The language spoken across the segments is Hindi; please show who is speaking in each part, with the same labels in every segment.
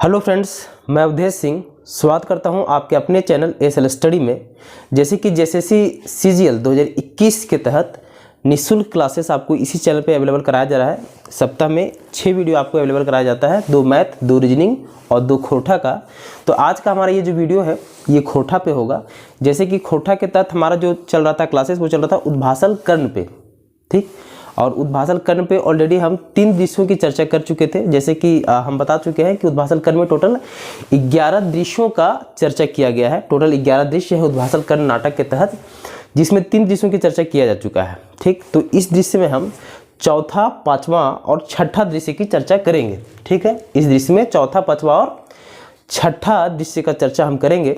Speaker 1: हेलो फ्रेंड्स, मैं अवधेश सिंह स्वागत करता हूं आपके अपने चैनल एसएल स्टडी में। जैसे कि जेएसएससी सीजीएल 2021 के तहत निःशुल्क क्लासेस आपको इसी चैनल पे अवेलेबल कराया जा रहा है। सप्ताह में 6 वीडियो आपको अवेलेबल कराया जाता है, 2 मैथ, 2 रीजनिंग और 2 खोटा का। तो आज का हमारा ये जो वीडियो है ये खोटा पे होगा। जैसे कि खोटा के तहत हमारा जो चल रहा था क्लासेस वो चल रहा था उद्भाषण कर्ण पे, ठीक। और उद्भाषण कर्ण पे ऑलरेडी हम 3 दृश्यों की चर्चा कर चुके थे। जैसे कि हम बता चुके हैं कि उद्भाषण कर्ण में टोटल 11 दृश्यों का चर्चा किया गया है। टोटल 11 दृश्य है उद्भाषण कर्ण नाटक के तहत, जिसमें 3 दृश्यों की चर्चा किया जा चुका है, ठीक। तो इस दृश्य में हम चौथा, पांचवा और छठा दृश्य की चर्चा करेंगे, ठीक है। इस दृश्य में चौथा, पांचवा और छठा दृश्य का चर्चा हम करेंगे।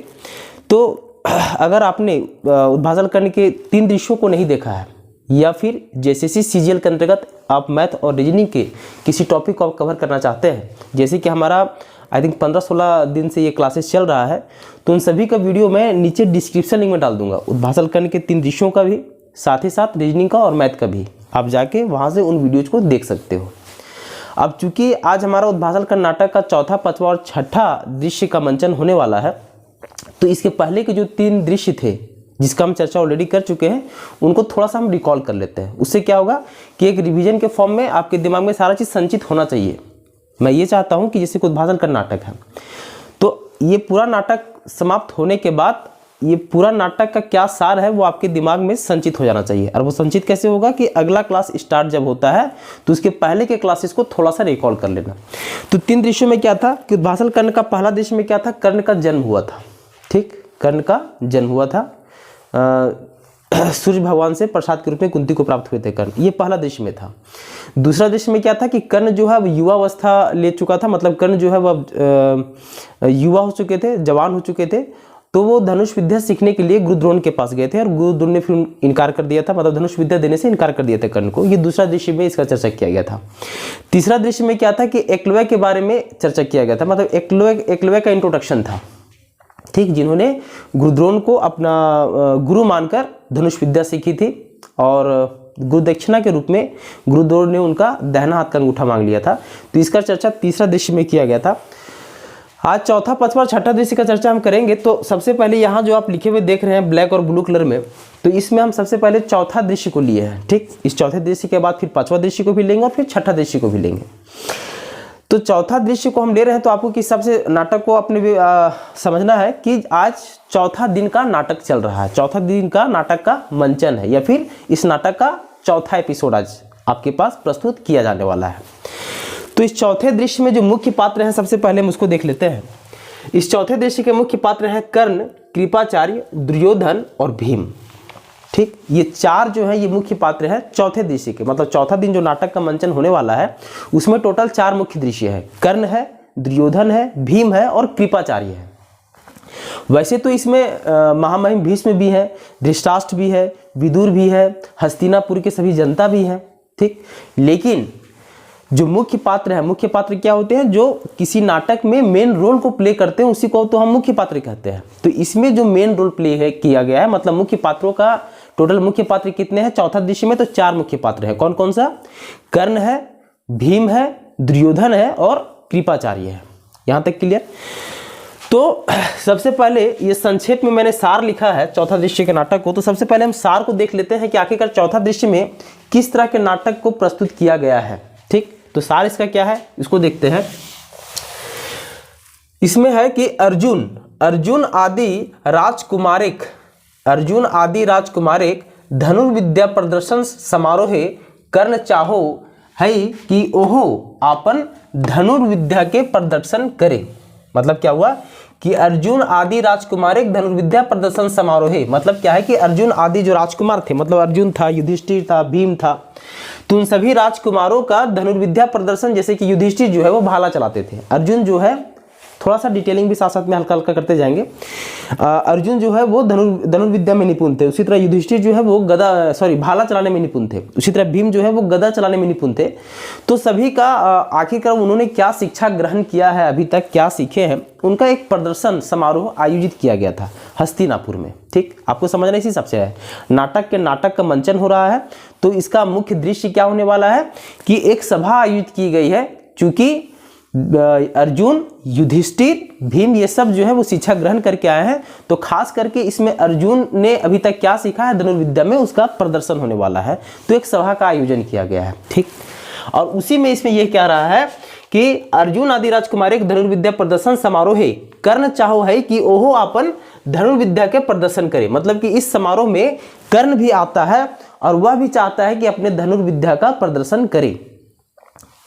Speaker 1: तो अगर आपने उद्भाषण कर्ण के 3 दृश्यों को नहीं देखा है या फिर जेएसएससी सीजीएल के अंतर्गत आप मैथ और रीजनिंग के किसी टॉपिक को आप कवर करना चाहते हैं, जैसे कि हमारा आई थिंक 15-16 दिन से ये क्लासेस चल रहा है, तो उन सभी का वीडियो मैं नीचे डिस्क्रिप्शन लिंक में डाल दूंगा। उद्भाषण कर्ण के 3 दृश्यों का भी, साथ ही साथ रीजनिंग का और मैथ का भी, आप जाके वहाँ से उन वीडियोज़ को देख सकते हो। अब चूँकि आज हमारा उद्भाषण कर्ण नाटक का चौथा, पांचवा और छठा दृश्य का मंचन होने वाला है, तो इसके पहले के जो 3 दृश्य थे जिसका हम चर्चा ऑलरेडी कर चुके हैं, उनको थोड़ा सा हम रिकॉल कर लेते हैं। उससे क्या होगा कि एक रिवीजन के फॉर्म में आपके दिमाग में सारा चीज़ संचित होना चाहिए। मैं ये चाहता हूँ कि जैसे कि उद्भाषण कर्ण नाटक है, तो ये पूरा नाटक समाप्त होने के बाद ये पूरा नाटक का क्या सार है वो आपके दिमाग में संचित हो जाना चाहिए। और वो संचित कैसे होगा कि अगला क्लास स्टार्ट जब होता है तो उसके पहले के क्लासेस को थोड़ा सा रिकॉल कर लेना। तो 3 दृश्यों में क्या था कि उद्भाषण कर्ण का पहला दृश्य में क्या था, कर्ण का जन्म हुआ था, ठीक। कर्ण का जन्म हुआ था, सूर्य भगवान से प्रसाद के रूप में कुंती को प्राप्त हुए थे कर्ण, ये पहला दृश्य में था। दूसरा दृश्य में क्या था कि कर्ण जो है युवा अवस्था ले चुका था, मतलब कर्ण जो है वह युवा हो चुके थे, जवान हो चुके थे। तो वो धनुष विद्या सीखने के लिए गुरु द्रोण के पास गए थे और गुरु द्रोण ने फिर इनकार कर दिया था, मतलब धनुष विद्या देने से इनकार कर दिया था कर्ण को। ये दूसरा दृश्य में इसका चर्चा किया गया था। तीसरा दृश्य में क्या था कि एकलव्य के बारे में चर्चा किया गया था, मतलब एकलव्य का इंट्रोडक्शन था, ठीक, जिन्होंने गुरुद्रोण को अपना गुरु मानकर धनुष विद्या सीखी थी और गुरु दक्षिणा के रूप में गुरुद्रोण ने उनका दाहिना हाथ का अंगूठा मांग लिया था। तो इसका चर्चा तीसरा दृश्य में किया गया था। आज चौथा, पांचवा और छठा दृश्य का चर्चा हम करेंगे। तो सबसे पहले यहाँ जो आप लिखे हुए देख रहे हैं ब्लैक और ब्लू कलर में, तो इसमें हम सबसे पहले चौथा दृश्य को लिए हैं, ठीक। इस चौथे दृश्य के बाद फिर पांचवा दृश्य को भी लेंगे और फिर छठा दृश्य को भी लेंगे। तो चौथा दृश्य को हम ले रहे हैं, तो आपको किस हिसाब से नाटक को अपने समझना है कि आज चौथा दिन का नाटक चल रहा है, चौथा दिन का नाटक का मंचन है, या फिर इस नाटक का चौथा एपिसोड आज आपके पास प्रस्तुत किया जाने वाला है। तो इस चौथे दृश्य में जो मुख्य पात्र हैं, सबसे पहले हम उसको देख लेते हैं। इस चौथे दृश्य के मुख्य पात्र हैं कर्ण, कृपाचार्य, दुर्योधन और भीम, ठीक। ये 4 जो है ये मुख्य पात्र है चौथे दृश्य के, मतलब चौथा दिन जो नाटक का मंचन होने वाला है उसमें टोटल 4 मुख्य दृश्य है। कर्ण है, दुर्योधन है, भीम है और कृपाचार्य है। वैसे तो इसमें महामहिम भीष्म भी है, धृतराष्ट्र भी है, विदुर भी है, हस्तिनापुर के सभी जनता भी है, ठीक। लेकिन जो मुख्य पात्र है, मुख्य पात्र क्या होते हैं, जो किसी नाटक में मेन रोल को प्ले करते हैं, उसी को तो हम मुख्य पात्र कहते हैं। तो इसमें जो मेन रोल प्ले है किया गया है, मतलब मुख्य पात्रों का टोटल मुख्य पात्र कितने हैं चौथा दृश्य में, तो 4 मुख्य पात्र हैं। कौन कौन सा? कर्ण है, भीम है, दुर्योधन है और कृपाचार्य है। यहां तक क्लियर? तो सबसे पहले ये संक्षेप में मैंने सार लिखा है चौथा दृश्य के नाटक को। तो सबसे पहले हम सार को देख लेते हैं कि आखिरकार चौथा दृश्य में किस तरह के नाटक को प्रस्तुत किया गया है, ठीक। तो सार इसका क्या है, इसको देखते हैं। इसमें है कि अर्जुन आदि राजकुमारिक धनुर्विद्या प्रदर्शन समारोहे कर्ण चाहो है कि ओहो आपन धनुर्विद्या के प्रदर्शन करे। मतलब क्या हुआ कि अर्जुन आदि राजकुमारिक धनुर्विद्या प्रदर्शन समारोहे, मतलब क्या है कि अर्जुन आदि जो राजकुमार थे, मतलब अर्जुन था, युधिष्ठिर था, भीम था, तो उन सभी राजकुमारों का धनुर्विद्या प्रदर्शन, जैसे कि युधिष्ठिर जो है वो भाला चलाते थे, अर्जुन जो है थोड़ा सा डिटेलिंग भी साथ साथ में हल्का हल्का करते जाएंगे। अर्जुन जो है वो धनुर्विद्या में निपुण थे, उसी तरह युधिष्ठिर जो है वो भाला चलाने में निपुण थे, उसी तरह भीम जो है वो गदा चलाने में निपुण थे। तो सभी का आखिरकार उन्होंने क्या शिक्षा ग्रहण किया है, अभी तक क्या सीखे हैं, उनका एक प्रदर्शन समारोह आयोजित किया गया था हस्तिनापुर में, ठीक। आपको समझना इसी सबसे है, नाटक का मंचन हो रहा है, तो इसका मुख्य दृश्य क्या होने वाला है कि एक सभा आयोजित की गई है। चूंकि अर्जुन, युधिष्ठिर, भीम, ये सब जो है वो शिक्षा ग्रहण करके आए हैं। तो खास करके इसमें अर्जुन ने अभी तक क्या सीखा है धनुर्विद्या में, उसका प्रदर्शन होने वाला है। तो एक सभा का आयोजन किया गया है, ठीक। और उसी में इसमें यह कह रहा है कि अर्जुन आदि राजकुमार एक धनुर्विद्या प्रदर्शन समारोह है, कर्ण चाहो है कि ओहो अपन धनुर्विद्या के प्रदर्शन करे। मतलब कि इस समारोह में कर्ण भी आता है और वह भी चाहता है कि अपने धनुर्विद्या का प्रदर्शन करे।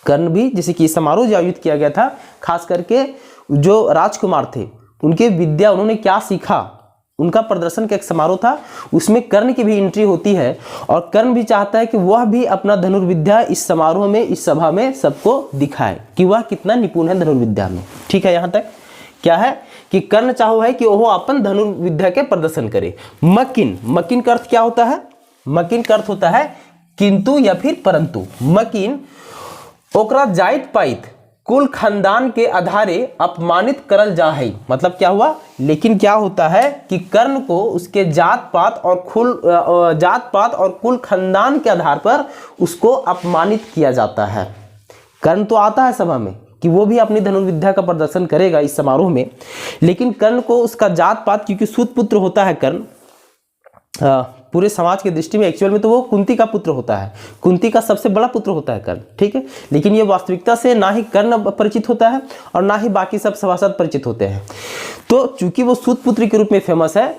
Speaker 1: कर्ण भी, जैसे कि समारोह जो आयोजित किया गया था, खास करके जो राजकुमार थे उनके विद्या, उन्होंने क्या सीखा, उनका प्रदर्शन का एक समारोह था, उसमें कर्ण की भी एंट्री होती है। और कर्ण भी चाहता है कि वह भी अपना धनुर्विद्या इस समारोह में, इस सभा में सबको दिखाए कि वह कितना निपुण है धनुर्विद्या में। ठीक है, यहां तक क्या है कि कर्ण चाहो है कि वह अपन धनुर्विद्या के प्रदर्शन करे। मकिन, मकिन का अर्थ क्या होता है? मकिन का अर्थ होता है किंतु या फिर परंतु। मकिन ओकरा जाइत पाइत कुल खानदान के आधारे अपमानित करल जा है। मतलब क्या हुआ, लेकिन क्या होता है कि कर्ण को उसके जात पात और कुल खानदान के आधार पर उसको अपमानित किया जाता है। कर्ण तो आता है सभा में कि वो भी अपनी धनुर्विद्या का प्रदर्शन करेगा इस समारोह में, लेकिन कर्ण को उसका जात पात, क्योंकि सूत पुत्र होता है कर्ण, पूरे समाज के दृष्टि में एक्चुअल में तो वो कुंती का पुत्र होता है, कुंती का सबसे बड़ा पुत्र होता है कर्ण, ठीक है। लेकिन ये वास्तविकता से ना ही कर्ण परिचित होता है और ना ही बाकी सब सभासद परिचित होते हैं। तो चूंकि वो सूत पुत्र के रूप में फेमस है,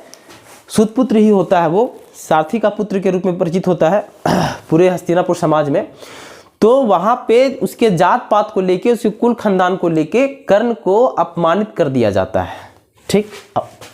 Speaker 1: सूत पुत्र ही होता है, वो सारथी का पुत्र के रूप में परिचित होता है पूरे हस्तिनापुर समाज में। तो वहां पे उसके जात पात को लेके, उसके कुल खानदान को लेके कर्ण को अपमानित कर दिया जाता है, ठीक।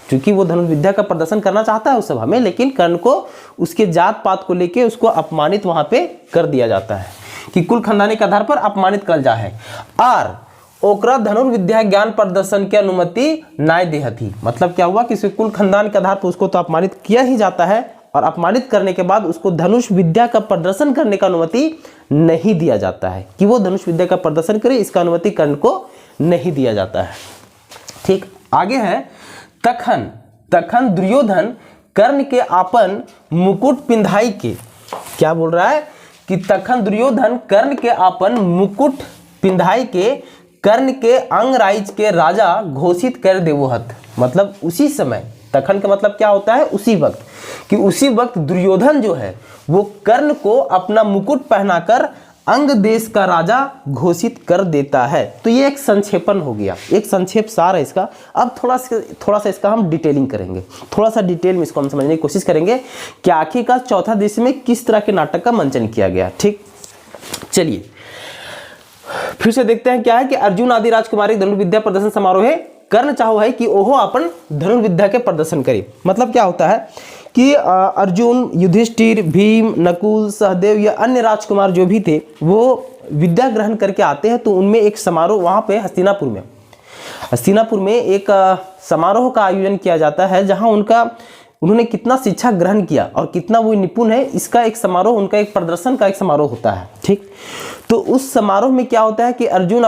Speaker 1: क्योंकि वो धनुर्विद्या का प्रदर्शन करना चाहता है उस सभा में, लेकिन कर्ण को उसके जात पात को लेके उसको अपमानित वहां पे कर दिया जाता है कि कुल खानदानी के आधार पर अपमानित कर जा है। और ओकरा धनुर्विद्या ज्ञान प्रदर्शन की अनुमति नाय देहती। मतलब क्या हुआ कि उसके कुल खानदान के आधार पर उसको तो अपमानित किया ही जाता है, और अपमानित करने के बाद उसको धनुष विद्या का प्रदर्शन करने का अनुमति नहीं दिया जाता है कि वो धनुष विद्या का प्रदर्शन करे, इसका अनुमति कर्ण को नहीं दिया जाता है, ठीक। आगे है तखन, तखन दुर्योधन कर्ण के आपन मुकुट पिंधाई के। क्या बोल रहा है कि तखन दुर्योधन कर्ण के आपन मुकुट पिंधाई के कर्ण के अंगराइज के राजा घोषित कर देवोहत। मतलब उसी समय, तखन का मतलब क्या होता है, उसी वक्त, कि उसी वक्त दुर्योधन जो है वो कर्ण को अपना मुकुट पहनाकर अंग देश का राजा घोषित कर देता है। तो ये एक संक्षेपण हो गया, एक संक्षेप सार है इसका। अब थोड़ा सा इसका हम डिटेलिंग करेंगे, थोड़ा सा डिटेल में इसको हम समझने की कोशिश करेंगे कि आखिरकार चौथा दृश्य में किस तरह के नाटक का मंचन किया गया, ठीक। चलिए फिर से देखते हैं क्या है कि अर्जुन आदि राजकुमारी धनुर्विद्या प्रदर्शन समारोह है, कर्ण चाहो है कि ओहो अपन धनुर्विद्या के प्रदर्शन करे। मतलब क्या होता है कि अर्जुन, युधिष्ठिर, भीम, नकुल, सहदेव या अन्य राजकुमार जो भी थे वो विद्या ग्रहण करके आते हैं। तो उनमें एक समारोह वहाँ पे हस्तिनापुर में एक समारोह का आयोजन किया जाता है, जहाँ उन्होंने कितना शिक्षा ग्रहण किया और कितना वो निपुण है, इसका एक समारोह, उनका एक प्रदर्शन का एक समारोह होता है, ठीक। तो उस समारोह में क्या होता है कि अर्जुन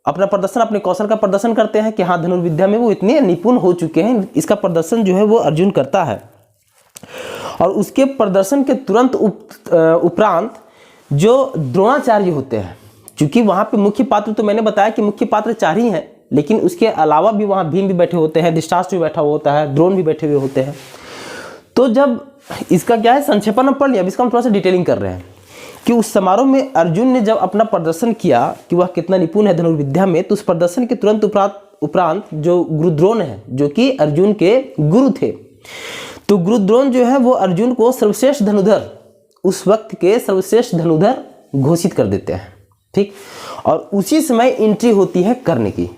Speaker 1: अपना प्रदर्शन, अपने कौशल का प्रदर्शन करते हैं कि हाँ धनुर्विद्या में वो इतने निपुण हो चुके हैं, इसका प्रदर्शन जो है वो अर्जुन करता है। और उसके प्रदर्शन के तुरंत उपरांत जो द्रोणाचार्य होते हैं, क्योंकि वहाँ पे मुख्य पात्र, तो मैंने बताया कि मुख्य पात्र 4 ही हैं, लेकिन उसके अलावा भी वहाँ भीम भी बैठे होते हैं, धृतराष्ट्र भी बैठा हुआ होता है, द्रोण भी बैठे हुए होते हैं। तो जब इसका क्या है, संक्षेपण में पढ़ लिया, अब इसका हम थोड़ा सा डिटेलिंग कर रहे हैं कि उस समारोह में अर्जुन ने जब अपना प्रदर्शन किया कि वह कितना निपुण है धनुर्विद्या में, तो उस प्रदर्शन के तुरंत उपरांत जो गुरुद्रोण है, जो कि अर्जुन के गुरु थे, तो गुरुद्रोण जो है वो अर्जुन को सर्वश्रेष्ठ धनुधर, उस वक्त के सर्वश्रेष्ठ धनुधर घोषित कर देते हैं, ठीक। और उसी समय एंट्री होती है कर्ण की,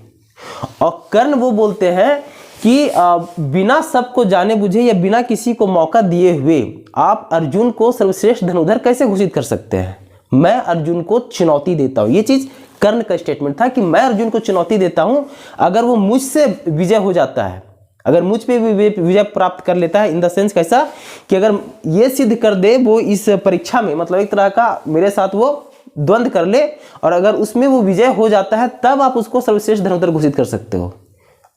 Speaker 1: और कर्ण वो बोलते हैं कि बिना सबको जाने बुझे या बिना किसी को मौका दिए हुए आप अर्जुन को सर्वश्रेष्ठ धनुधर कैसे घोषित कर सकते हैं? मैं अर्जुन को चुनौती देता हूं। ये चीज कर्ण का स्टेटमेंट था कि मैं अर्जुन को चुनौती देता हूं, अगर वो मुझसे विजय हो जाता है, अगर मुझ पे विजय प्राप्त कर लेता है, इन द सेंस कैसा कि अगर ये सिद्ध कर दे वो इस परीक्षा में, मतलब एक तरह का मेरे साथ वो द्वंद्व कर ले, और अगर उसमें वो विजय हो जाता है तब आप उसको सर्वश्रेष्ठ धनुधर घोषित कर सकते हो,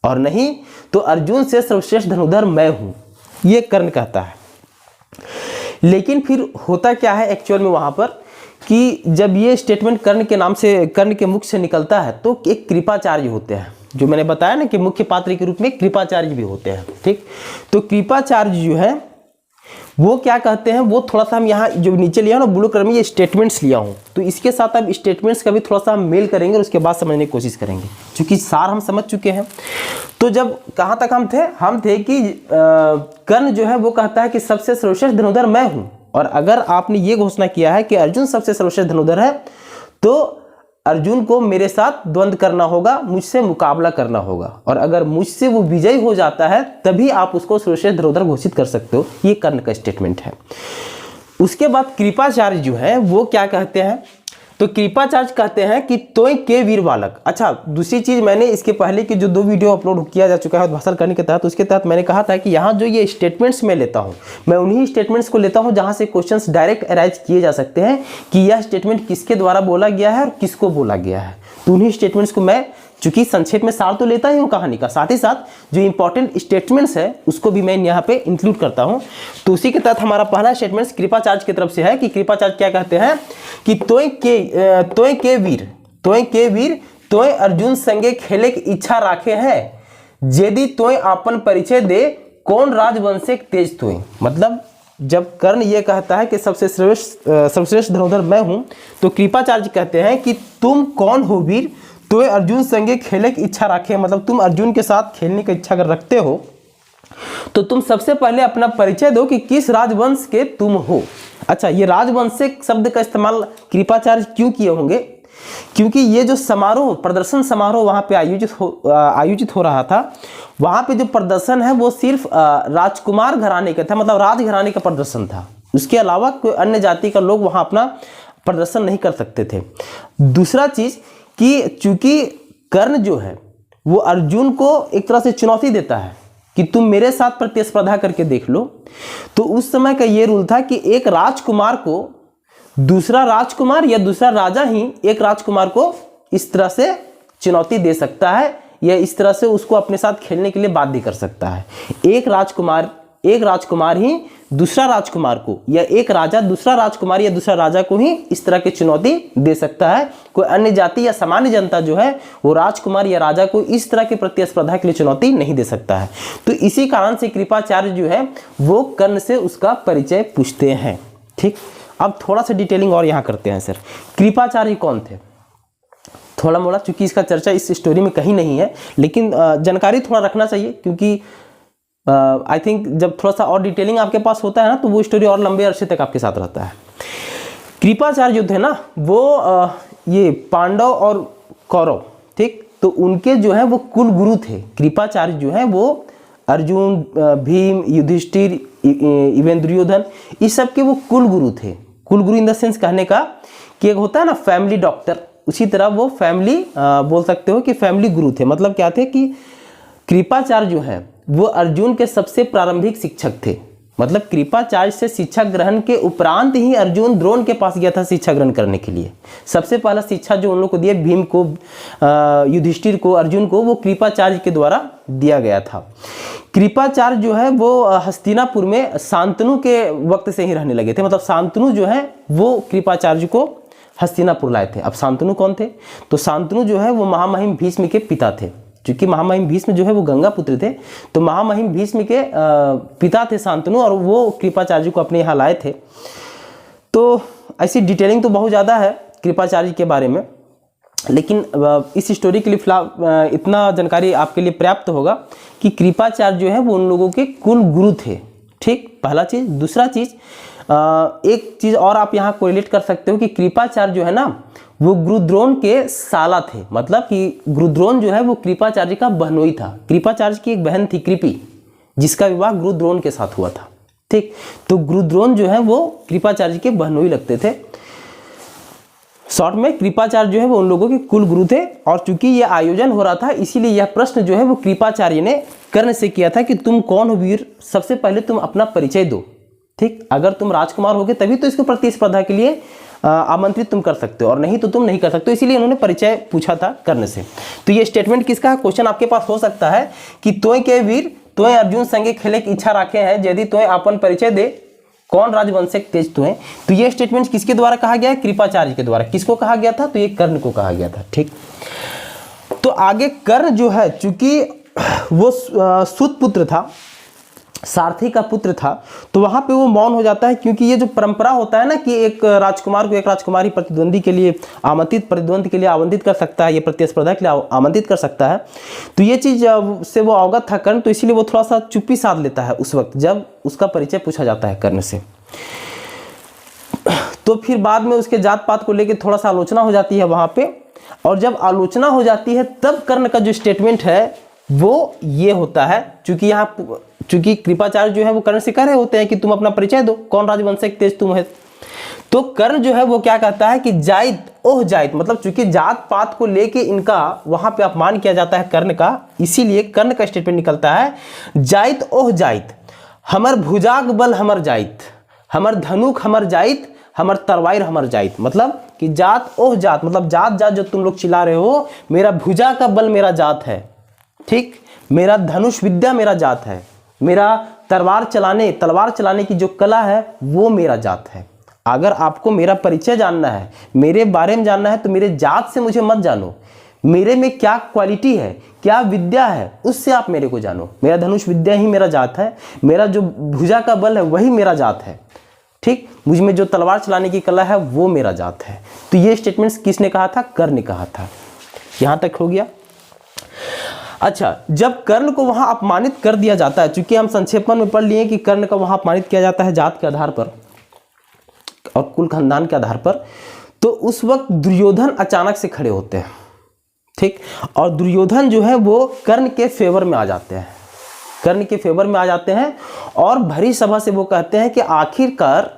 Speaker 1: और नहीं तो अर्जुन से सर्वश्रेष्ठ धनुधर मैं हूं, ये कर्ण कहता है। लेकिन फिर होता क्या है एक्चुअल में वहां पर कि जब ये स्टेटमेंट कर्ण के नाम से, कर्ण के मुख से निकलता है तो एक कृपाचार्य होते हैं, जो मैंने बताया ना कि मुख्य पात्र के रूप में कृपाचार्य भी होते हैं। ठीक, तो कृपाचार्य जो है वो क्या कहते हैं, वो थोड़ा सा हम यहाँ जो नीचे लिया ना ब्लू कलर में, ये स्टेटमेंट्स लिया हूँ, तो इसके साथ अब स्टेटमेंट्स का भी थोड़ा सा हम मेल करेंगे और उसके बाद समझने की कोशिश करेंगे, क्योंकि सार हम समझ चुके हैं। तो जब कहाँ तक हम थे कि कर्ण जो है वो कहता है कि सबसे सर्वश्रेष्ठ धनुर्धर मैं हूँ, और अगर आपने ये घोषणा किया है कि अर्जुन सबसे सर्वश्रेष्ठ धनुर्धर है तो अर्जुन को मेरे साथ द्वंद्व करना होगा, मुझसे मुकाबला करना होगा, और अगर मुझसे वो विजयी हो जाता है तभी आप उसको सर्वश्रेष्ठ धनुर्धर घोषित कर सकते हो। ये कर्ण का स्टेटमेंट है। उसके बाद कृपाचार्य जो है वो क्या कहते हैं, तो कृपाचार्य कहते हैं कि तोय के वीर बालक। अच्छा, दूसरी चीज, मैंने इसके पहले की जो 2 वीडियो अपलोड किया जा चुका है भाषण करने के तहत, उसके तहत मैंने कहा था कि यहाँ जो ये स्टेटमेंट्स मैं लेता हूँ, मैं उन्हीं स्टेटमेंट्स को लेता हूँ जहाँ से क्वेश्चंस डायरेक्ट अराइज किए जा सकते हैं कि यह स्टेटमेंट किसके द्वारा बोला गया है और किसको बोला गया है। तो उन्हीं स्टेटमेंट्स को मैं, चूंकि संक्षेप में सार तो लेता ही हूँ कहानी का, साथ ही साथ जो इंपॉर्टेंट स्टेटमेंट्स है उसको भी मैं यहाँ पे इंक्लूड करता हूँ। तो उसी के तहत हमारा पहला स्टेटमेंट कृपाचार्य की तरफ से है कि कृपाचार्य क्या कहते हैं कि तोय के वीर तोय अर्जुन संगे खेले की इच्छा राखे हैं, यदि तोय आपन परिचय दे कौन राजवंश तेज तोय। मतलब जब कर्ण ये कहता है कि सबसे सर्वश्रेष्ठ धनुर्धर मैं हूं, तो कृपाचार्य कहते हैं कि तुम कौन हो वीर, तो अर्जुन संगे खेले की इच्छा रखे, मतलब तुम अर्जुन के साथ खेलने की इच्छा अगर रखते हो तो तुम सबसे पहले अपना परिचय दो कि किस राजवंश के तुम हो। अच्छा, ये राजवंश शब्द का इस्तेमाल कृपाचार्य क्यों किए होंगे, क्योंकि ये जो समारोह, प्रदर्शन समारोह वहां पे आयोजित हो रहा था, वहां पे जो प्रदर्शन है वो सिर्फ राजकुमार घराने का था, मतलब राजघराने का प्रदर्शन था। उसके अलावा कोई अन्य जाति का लोग वहां अपना प्रदर्शन नहीं कर सकते थे। दूसरा चीज कि चूंकि कर्ण जो है वो अर्जुन को एक तरह से चुनौती देता है कि तुम मेरे साथ प्रतिस्पर्धा करके देख लो, तो उस समय का ये रूल था कि एक राजकुमार को दूसरा राजकुमार या दूसरा राजा ही एक राजकुमार को इस तरह से चुनौती दे सकता है या इस तरह से उसको अपने साथ खेलने के लिए बाध्य कर सकता है। एक राजकुमार ही दूसरा राजकुमार को, या एक राजा दूसरा राजकुमार या दूसरा राजा को ही इस तरह की चुनौती दे सकता है। कोई अन्य जाति या सामान्य जनता जो है वो राजकुमार या राजा को इस तरह की प्रतिस्पर्धा के लिए चुनौती नहीं दे सकता है। तो इसी कारण से कृपाचार्य जो है वो कर्ण से उसका परिचय पूछते हैं। ठीक, अब थोड़ा सा डिटेलिंग और यहाँ करते हैं। सर, कृपाचार्य कौन थे, थोड़ा मोड़ा, चूंकि इसका चर्चा इस स्टोरी में कहीं नहीं है, लेकिन जानकारी थोड़ा रखना चाहिए, क्योंकि आई थिंक जब थोड़ा सा और डिटेलिंग आपके पास होता है ना तो वो स्टोरी और लंबे अरसे तक आपके साथ रहता है। कृपाचार्य जो थे ना वो ये पांडव और कौरव, ठीक, तो उनके जो है वो कुल गुरु थे। कृपाचार्य जो है वो अर्जुन, भीम, युधिष्ठिर, इवन दुर्योधन, इस सब के वो कुल गुरु थे। कुल गुरु इन द सेंस कहने का कि एक होता है ना फैमिली डॉक्टर, उसी तरह वो फैमिली बोल सकते हो कि फैमिली गुरु थे। मतलब क्या थे कि कृपाचार्य जो है वो अर्जुन के सबसे प्रारंभिक शिक्षक थे। मतलब कृपाचार्य से शिक्षा ग्रहण के उपरांत ही अर्जुन द्रोण के पास गया था शिक्षा ग्रहण करने के लिए। सबसे पहला शिक्षा जो उन लोग को दिया, भीम को, युधिष्ठिर को, अर्जुन को, वो कृपाचार्य के द्वारा दिया गया था। कृपाचार्य जो है वो हस्तिनापुर में शांतनु के वक्त से ही रहने लगे थे। मतलब शांतनु जो है वो कृपाचार्य को हस्तिनापुर लाए थे। अब शांतनु कौन थे, तो शांतनु जो है वो महामहिम भीष्म के पिता थे। क्योंकि महामहिम भीष्म जो है वो गंगा पुत्र थे, तो महामहिम भीष्म के पिता थे शांतनु, और वो कृपाचार्य को अपने यहाँ लाए थे। तो ऐसी डिटेलिंग तो बहुत ज़्यादा है कृपाचार्य के बारे में, लेकिन इस स्टोरी के लिए फिलहाल इतना जानकारी आपके लिए पर्याप्त होगा कि कृपाचार्य जो है वो उन लोगों के कुल गुरु थे। ठीक, पहला चीज़। दूसरा चीज़, एक चीज़ और आप यहाँ कोरिलेट कर सकते हो कि कृपाचार्य जो है ना वो गुरुद्रोण के साला थे। मतलब कि गुरुद्रोण जो है वो कृपाचार्य का बहनोई था। कृपाचार्य की एक बहन थी कृपि, जिसका विवाह गुरुद्रोण के साथ हुआ था। ठीक, तो गुरुद्रोण जो है वो कृपाचार्य के बहनोई लगते थे। शॉर्ट में कृपाचार्य जो है वो उन लोगों के कुल गुरु थे। और चूंकि ये आयोजन हो रहा था इसीलिए यह प्रश्न जो है वो कृपाचार्य ने कर्ण से किया था कि तुम कौन हो वीर, सबसे पहले तुम अपना परिचय दो। ठीक, अगर तुम राजकुमार होगे तभी तो इसको प्रतिस्पर्धा के लिए आमंत्रित तुम कर सकते हो, और नहीं तो तुम नहीं कर सकते हो। इसीलिए उन्होंने परिचय पूछा था कर्ण से। तो ये स्टेटमेंट किसका क्वेश्चन आपके पास हो सकता है कि तोय के वीर तोय अर्जुन संगे खेले की इच्छा रखे हैं, यदि तोय अपन परिचय दे कौन राजवंशिक तेज तू है। तो ये स्टेटमेंट किसके द्वारा कहा गया है, कृपाचार्य के द्वारा। किसको कहा गया था, तो ये कर्ण को कहा गया था। ठीक, तो आगे कर्ण जो है चूंकि वो सूत पुत्र था, सारथी का पुत्र था, तो वहां पे वो मौन हो जाता है, क्योंकि ये जो परंपरा होता है ना कि एक राजकुमार को एक राजकुमारी प्रतिद्वंदी के लिए प्रतिद्वंदी के लिए आमंत्रित कर सकता है, ये प्रतिस्पर्धा के लिए आमंत्रित कर सकता है, तो ये चीज से वो अवगत था कर्ण, तो इसीलिए वो थोड़ा सा चुप्पी साध लेता है उस वक्त जब उसका परिचय पूछा जाता है कर्ण से। तो फिर बाद में उसके जात पात को लेकर थोड़ा सा आलोचना हो जाती है वहां पे, और जब आलोचना हो जाती है तब कर्ण का जो स्टेटमेंट है वो ये होता है, चूंकि कृपाचार्य जो है वो कर्ण से कह रहे होते हैं कि तुम अपना परिचय दो, कौन राजवंशिक तेज तुम है। तो कर्ण जो है वो क्या कहता है कि जाइत ओह जाइत, मतलब चूंकि जात पात को लेके इनका वहां पे अपमान किया जाता है कर्ण का, इसीलिए कर्ण का स्टेटमेंट निकलता है जाइत ओह जाइत, हमर भुजाग बल हमर जाइत, हमर धनुक हमर जाइत, हमर तरवार हमर जाइत। मतलब कि जात ओह जात, मतलब जात जात जो तुम लोग चिल्ला रहे हो, मेरा भुजा का बल मेरा जात है, ठीक, मेरा धनुष विद्या मेरा जात है, मेरा तलवार चलाने की जो कला है वो मेरा जात है। अगर आपको मेरा परिचय जानना है, मेरे बारे में जानना है, तो मेरे जात से मुझे मत जानो, मेरे में क्या क्वालिटी है, क्या विद्या है, उससे आप मेरे को जानो। मेरा धनुष विद्या ही मेरा जात है, मेरा जो भुजा का बल है वही मेरा जात है, ठीक, मुझ में जो तलवार चलाने की कला है वो मेरा जात है। तो ये स्टेटमेंट्स किसने कहा था, कर्ण ने कहा था। यहां तक हो गया। अच्छा, जब कर्ण को वहां अपमानित कर दिया जाता है, चूंकि हम संक्षेपण में पढ़ लिए कि कर्ण का वहां अपमानित किया जाता है जात के आधार पर और कुल खानदान के आधार पर, तो उस वक्त दुर्योधन अचानक से खड़े होते हैं, ठीक, और दुर्योधन जो है वो कर्ण के फेवर में आ जाते हैं, कर्ण के फेवर में आ जाते हैं, और भरी सभा से वो कहते हैं कि आखिरकार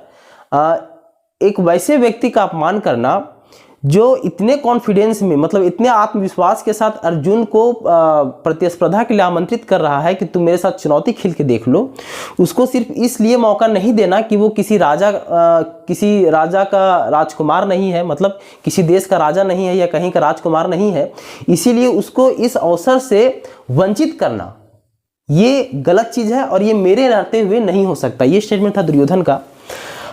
Speaker 1: एक वैसे व्यक्ति का अपमान करना जो इतने कॉन्फिडेंस में, मतलब इतने आत्मविश्वास के साथ अर्जुन को प्रतिस्पर्धा के लिए आमंत्रित कर रहा है कि तुम मेरे साथ चुनौती खेल के देख लो, उसको सिर्फ इसलिए मौका नहीं देना कि वो किसी राजा का राजकुमार नहीं है, मतलब किसी देश का राजा नहीं है या कहीं का राजकुमार नहीं है, इसीलिए उसको इस अवसर से वंचित करना ये गलत चीज है और ये मेरे रहते हुए नहीं हो सकता। ये स्टेटमेंट था दुर्योधन का।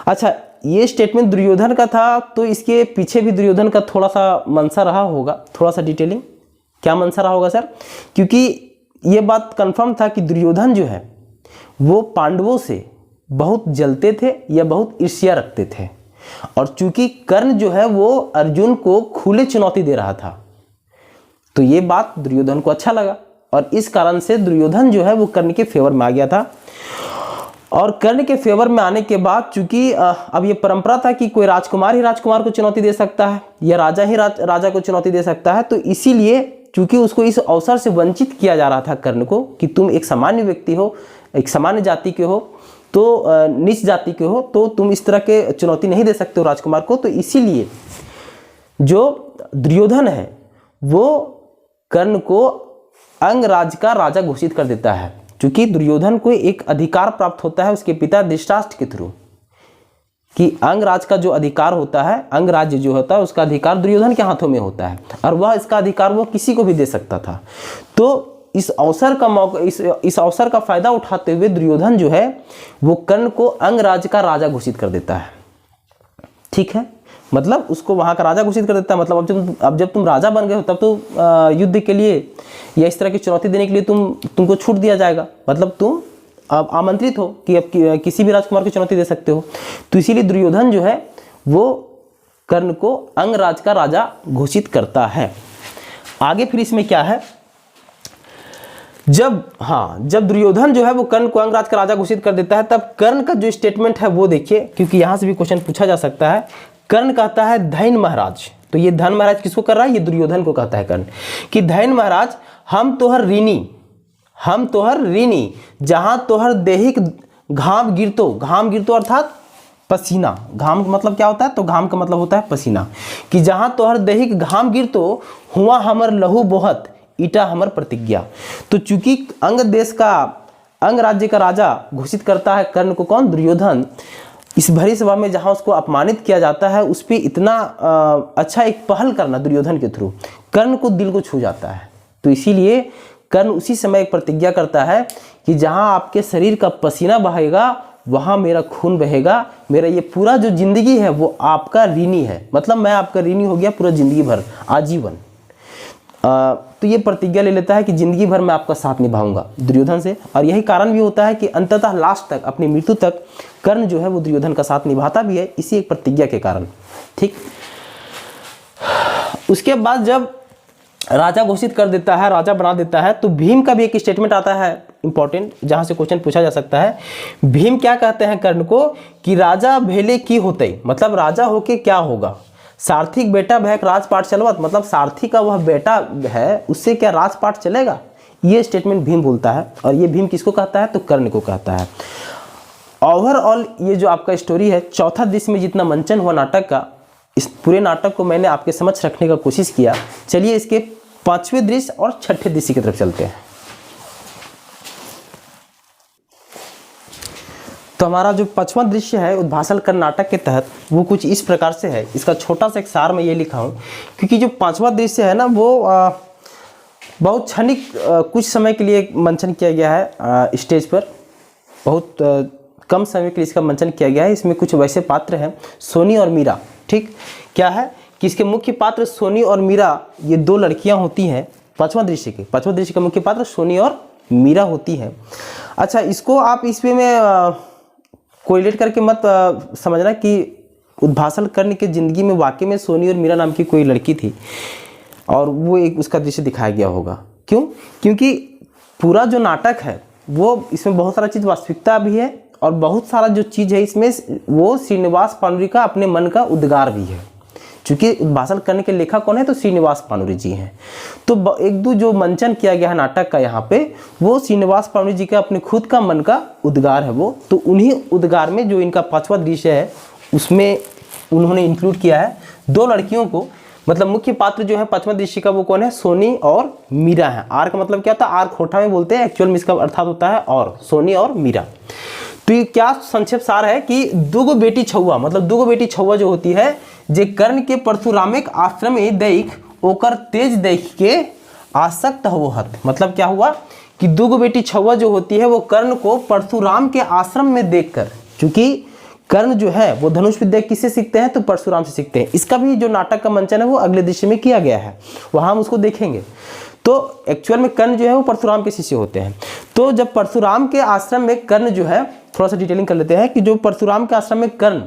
Speaker 1: अच्छा, ये स्टेटमेंट दुर्योधन का था, तो इसके पीछे भी दुर्योधन का थोड़ा सा मंशा रहा होगा, थोड़ा सा डिटेलिंग। क्या मंशा रहा होगा सर? क्योंकि ये बात कंफर्म था कि दुर्योधन जो है वो पांडवों से बहुत जलते थे या बहुत ईर्ष्या रखते थे, और चूंकि कर्ण जो है वो अर्जुन को खुले चुनौती दे रहा था, तो ये बात दुर्योधन को अच्छा लगा, और इस कारण से दुर्योधन जो है वो कर्ण के फेवर में आ गया था। और कर्ण के फेवर में आने के बाद चूंकि अब ये परंपरा था कि कोई राजकुमार ही राजकुमार को चुनौती दे सकता है या राजा ही राजा को चुनौती दे सकता है, तो इसीलिए चूंकि उसको इस अवसर से वंचित किया जा रहा था कर्ण को कि तुम एक सामान्य व्यक्ति हो, एक सामान्य जाति के हो, तो नीच जाति के हो, तो तुम इस तरह के चुनौती नहीं दे सकते हो राजकुमार को। तो इसीलिए जो दुर्योधन है वो कर्ण को अंगराज का राजा घोषित कर देता है, क्योंकि दुर्योधन को एक अधिकार प्राप्त होता है उसके पिता धृतराष्ट्र के थ्रू, कि अंगराज का जो अधिकार होता है, अंगराज्य जो होता है उसका अधिकार दुर्योधन के हाथों में होता है, और वह इसका अधिकार वो किसी को भी दे सकता था। तो इस अवसर का मौका, इस अवसर का फायदा उठाते हुए दुर्योधन जो है वो कर्ण को अंगराज का राजा घोषित कर देता है। ठीक है, मतलब उसको वहां का राजा घोषित कर देता है। मतलब अब जब तुम राजा बन गए हो तब तो युद्ध के लिए या इस तरह की चुनौती देने के लिए तुमको छूट दिया जाएगा, मतलब तुम अब आमंत्रित हो कि अब किसी भी राजकुमार को चुनौती दे सकते हो। तो इसीलिए दुर्योधन जो है वो कर्ण को अंगराज का राजा घोषित करता है। आगे फिर इसमें क्या है, जब दुर्योधन जो है वो कर्ण को अंगराज का राजा घोषित कर देता है, तब कर्ण का जो स्टेटमेंट है वो देखिए, क्योंकि यहां से भी क्वेश्चन पूछा जा सकता है। कर्ण कहता है धैन महाराज, तो ये धन महाराज किसको कर रहा है, ये दुर्योधन को कहता है कर्ण, कि धैन महाराज हम तोहर ऋणी, जहां तोहर देहिक घाम गिरतो अर्थात पसीना, घाम का मतलब क्या होता है, तो घाम का मतलब होता है पसीना, कि जहां तोहर देहिक घाम गिरतो हुआ हमर लहू बोहत ईटा हमर प्रतिज्ञा। तो चूंकि अंग देश का, अंग राज्य का राजा घोषित करता है कर्ण को, कौन, दुर्योधन, इस भरी सभा में जहां उसको अपमानित किया जाता है उस पर इतना अच्छा एक पहल करना दुर्योधन के थ्रू कर्ण को दिल को छू जाता है। तो इसीलिए कर्ण उसी समय एक प्रतिज्ञा करता है कि जहां आपके शरीर का पसीना बहेगा वहाँ मेरा खून बहेगा, मेरा ये पूरा जो जिंदगी है वो आपका ऋणी है, मतलब मैं आपका ऋणी हो गया पूरा जिंदगी भर, आजीवन। तो ये प्रतिज्ञा ले लेता है कि जिंदगी भर मैं आपका साथ निभाऊंगा दुर्योधन से। और यही कारण भी होता है कि अंततः लास्ट तक, अपनी मृत्यु तक कर्ण जो है वो दुर्योधन का साथ निभाता भी है, इसी एक प्रतिज्ञा के कारण। ठीक, उसके बाद जब राजा घोषित कर देता है, राजा बना देता है, तो भीम का भी एक स्टेटमेंट आता है इंपॉर्टेंट, जहां से क्वेश्चन पूछा जा सकता है। भीम क्या कहते हैं कर्ण को कि राजा भेले की होते, मतलब राजा होके क्या होगा, सारथिक बेटा भैक राजपाट चलवत, मतलब सारथी का वह बेटा है, उससे क्या राजपाट चलेगा, ये स्टेटमेंट भीम बोलता है। और ये भीम किसको कहता है, तो कर्ण को कहता है। ओवरऑल ये जो आपका स्टोरी है, चौथा दृश्य में जितना मंचन हुआ नाटक का, इस पूरे नाटक को मैंने आपके समक्ष रखने का कोशिश किया। चलिए इसके पांचवें दृश्य और छठे दृश्य की तरफ चलते हैं। तो हमारा जो पांचवां दृश्य है उद्भासल कर्ण नाटक के तहत, वो कुछ इस प्रकार से है। इसका छोटा सा एक सार मैं ये लिखा हूँ, क्योंकि जो पांचवा दृश्य है ना वो बहुत क्षणिक कुछ समय के लिए मंचन किया गया है स्टेज पर, बहुत कम समय के लिए इसका मंचन किया गया है। इसमें कुछ वैसे पात्र हैं, सोनी और मीरा। ठीक, क्या है कि इसके मुख्य पात्र सोनी और मीरा, ये दो लड़कियां होती हैं। पांचवा दृश्य का मुख्य पात्र सोनी और मीरा होती है। अच्छा, इसको आप इसमें में कोरिलेट करके मत समझना कि उद्भासल कर्ण के जिंदगी में वाकई में सोनी और मीरा नाम की कोई लड़की थी और वो एक उसका दृश्य दिखाया गया होगा। क्यों? क्योंकि पूरा जो नाटक है वो, इसमें बहुत सारा चीज़ वास्तविकता भी है और बहुत सारा जो चीज़ है इसमें वो श्रीनिवास पानुरी का अपने मन का उद्गार भी है। चूँकि उद्भासल कर्ण के लेखक कौन है, तो श्रीनिवास पानुरी जी हैं। तो एक दो जो मंचन किया गया है नाटक का यहाँ पे, वो श्रीनिवास पानुरी जी का अपने खुद का मन का उद्गार है वो। तो उन्हीं उद्गार में जो इनका पांचवा दृश्य है उसमें उन्होंने इंक्लूड किया है दो लड़कियों को। मतलब मुख्य पात्र जो है पांचवा दृश्य का वो कौन है, सोनी और मीरा है। आर का मतलब क्या होता है, आर खोटा में बोलते हैं, एक्चुअल में इसका अर्थात होता है और, सोनी और मीरा। तो ये क्या संक्षेप सार है कि दुगो बेटी छुआ, मतलब दुगो बेटी छुआ जो होती है, जे कर्ण के परशुरामिक आश्रम में देख ओकर तेज देख के आसक्त हो हत। मतलब क्या हुआ कि दुगो बेटी छुआ जो होती है वो कर्ण को परशुराम के आश्रम में देखकर, क्योंकि कर्ण जो है वो धनुष विद्या किससे सीखते हैं, तो परशुराम से सीखते हैं। इसका भी जो नाटक का मंचन है वो अगले दृश्य में किया गया है, वहां हम उसको देखेंगे। तो एक्चुअल में कर्ण जो है वो परशुराम के शिष्य होते हैं। तो जब परशुराम के आश्रम में कर्ण जो है, थोड़ा सा डिटेलिंग कर लेते हैं कि जो परशुराम के आश्रम में कर्ण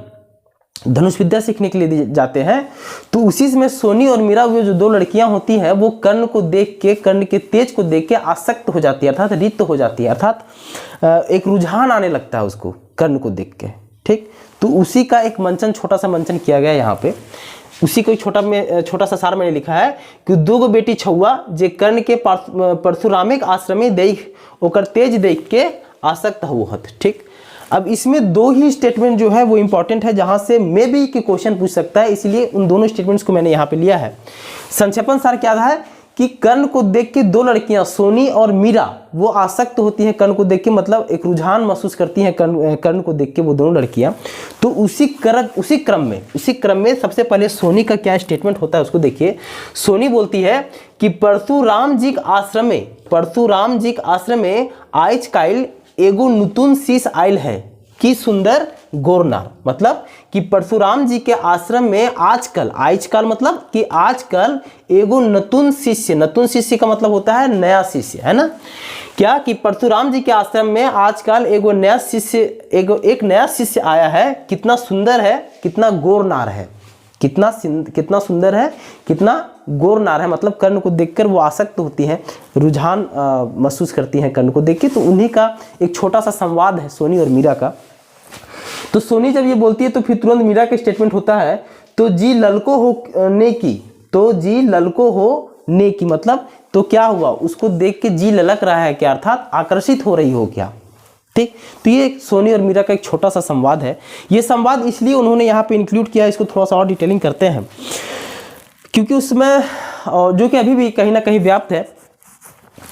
Speaker 1: धनुष विद्या सीखने के लिए जाते हैं, तो उसी में सोनी और मीरा वो जो दो लड़कियां होती हैं वो कर्ण को देख के, कर्ण के तेज को देख के आसक्त हो जाती है, अर्थात रिक्त हो जाती है, अर्थात एक रुझान आने लगता है उसको कर्ण को देख के। ठीक, तो उसी का एक मंचन, छोटा सा मंचन किया गया यहाँ पे। उसी को छोटा सा सार मैंने लिखा है कि दुगो बेटी छुआ जे कर्ण के परशुरामिक आश्रम में देख ओकर तेज देख के आसक्त हुआ। ठीक, अब इसमें दो ही स्टेटमेंट जो है वो इंपॉर्टेंट है, जहां से मे बी के क्वेश्चन पूछ सकता है, इसलिए उन दोनों स्टेटमेंट्स को मैंने यहाँ पे लिया है। संक्षेपण सार क्या है कि कर्ण को देख के दो लड़कियां सोनी और मीरा वो आसक्त होती हैं कर्ण को देख के, मतलब एक रुझान महसूस करती हैं कर्ण को देख के वो दोनों लड़कियां। तो उसी क्रम में सबसे पहले सोनी का क्या स्टेटमेंट होता है उसको देखिए। सोनी बोलती है कि परशुराम जी के आश्रम में आज काल एगो नूतन शिष्य आयल है कि सुंदर गोरनार। मतलब कि परशुराम जी के आश्रम में आजकल मतलब कि आजकल एगो नतुन शिष्य का मतलब होता है नया शिष्य, है ना। क्या कि परशुराम जी के आश्रम में आजकल एक नया शिष्य आया है, कितना सुंदर है, कितना गोरनार है, कितना सुंदर है, कितना गोरनार है। मतलब कर्ण को देखकर वो आसक्त होती हैं, रुझान महसूस करती हैं कर्ण को देख के। तो उन्हीं का एक छोटा सा संवाद है सोनी और मीरा का। तो सोनी जब ये बोलती है तो फिर तुरंत मीरा का स्टेटमेंट होता है, तो जी ललको हो ने की, मतलब तो क्या हुआ, उसको देख के जी ललक रहा है क्या, अर्थात आकर्षित हो रही हो क्या। ठीक, तो ये सोनी और मीरा का एक छोटा सा संवाद है। ये संवाद इसलिए उन्होंने यहाँ पे इंक्लूड किया, इसको थोड़ा सा और डिटेलिंग करते हैं, क्योंकि उसमें जो कि अभी भी कहीं ना कहीं व्याप्त है,